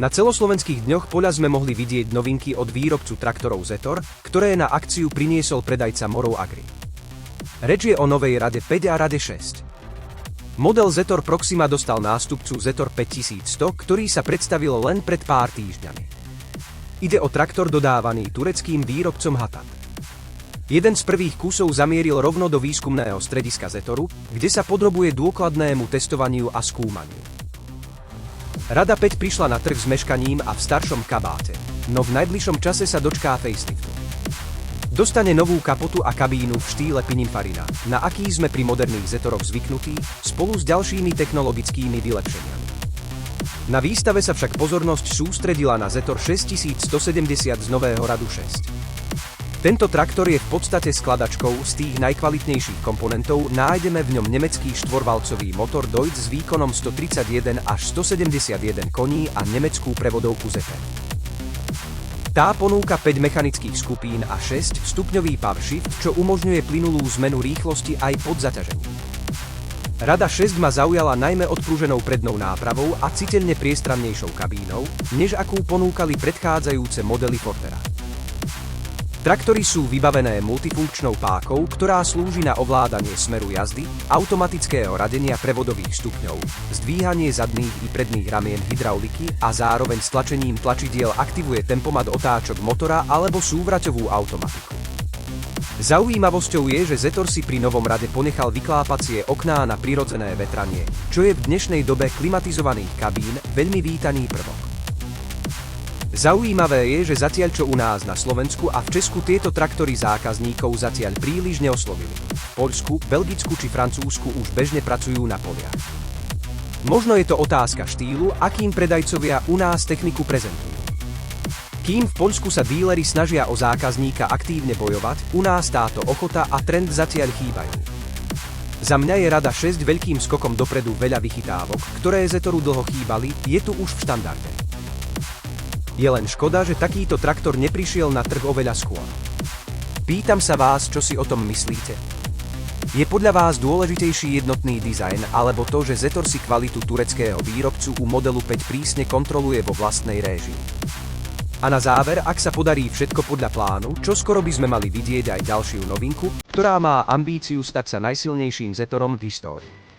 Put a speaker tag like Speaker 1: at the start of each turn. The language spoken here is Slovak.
Speaker 1: Na celoslovenských dňoch poľa sme mohli vidieť novinky od výrobcu traktorov Zetor, ktoré na akciu priniesol predajca Morov Agri. Reč je o novej Rade 5 a Rade 6. Model Zetor Proxima dostal nástupcu Zetor 5100, ktorý sa predstavil len pred pár týždňami. Ide o traktor dodávaný tureckým výrobcom Hatat. Jeden z prvých kusov zamieril rovno do výskumného strediska Zetoru, kde sa podrobuje dôkladnému testovaniu a skúmaniu. Rada 5 prišla na trh s meškaním a v staršom kabáte, no v najbližšom čase sa dočká faceliftu. Dostane novú kapotu a kabínu v štýle Pininfarina, na aký sme pri moderných Zetoroch zvyknutí, spolu s ďalšími technologickými vylepšeniami. Na výstave sa však pozornosť sústredila na Zetor 6170 z nového radu 6. Tento traktor je v podstate skladačkou z tých najkvalitnejších komponentov, nájdeme v ňom nemecký štvorvalcový motor Deutz s výkonom 131 až 171 koní a nemeckú prevodovku ZP. Tá ponúka 5 mechanických skupín a 6-stupňový powershift, čo umožňuje plynulú zmenu rýchlosti aj pod zaťažením. Rada 6 ma zaujala najmä odprúženou prednou nápravou a citeľne priestrannejšou kabínou, než akú ponúkali predchádzajúce modely Fortera. Traktory sú vybavené multifunkčnou pákou, ktorá slúži na ovládanie smeru jazdy, automatického radenia prevodových stupňov, zdvíhanie zadných i predných ramien hydrauliky a zároveň stlačením tlačidiel aktivuje tempomat otáčok motora alebo súvraťovú automatiku. Zaujímavosťou je, že Zetor si pri novom rade ponechal vyklápacie okná na prirodzené vetranie, čo je v dnešnej dobe klimatizovaných kabín veľmi vítaný prvok. Zaujímavé je, že zatiaľ čo u nás na Slovensku a v Česku tieto traktory zákazníkov zatiaľ príliš neoslovili. V Poľsku, Belgicku či Francúzsku už bežne pracujú na poliach. Možno je to otázka štýlu, akým predajcovia u nás techniku prezentujú. Kým v Poľsku sa díleri snažia o zákazníka aktívne bojovať, u nás táto ochota a trend zatiaľ chýbajú. Za mňa je Rada 6 veľkým skokom dopredu, veľa vychytávok, ktoré Zetoru dlho chýbali, je tu už v štandarde. Je len škoda, že takýto traktor neprišiel na trh oveľa skôr. Pýtam sa vás, čo si o tom myslíte? Je podľa vás dôležitejší jednotný dizajn, alebo to, že Zetor si kvalitu tureckého výrobcu u modelu 5 prísne kontroluje vo vlastnej réžii? A na záver, ak sa podarí všetko podľa plánu, čoskoro by sme mali vidieť aj ďalšiu novinku, ktorá má ambíciu stať sa najsilnejším Zetorom v histórii.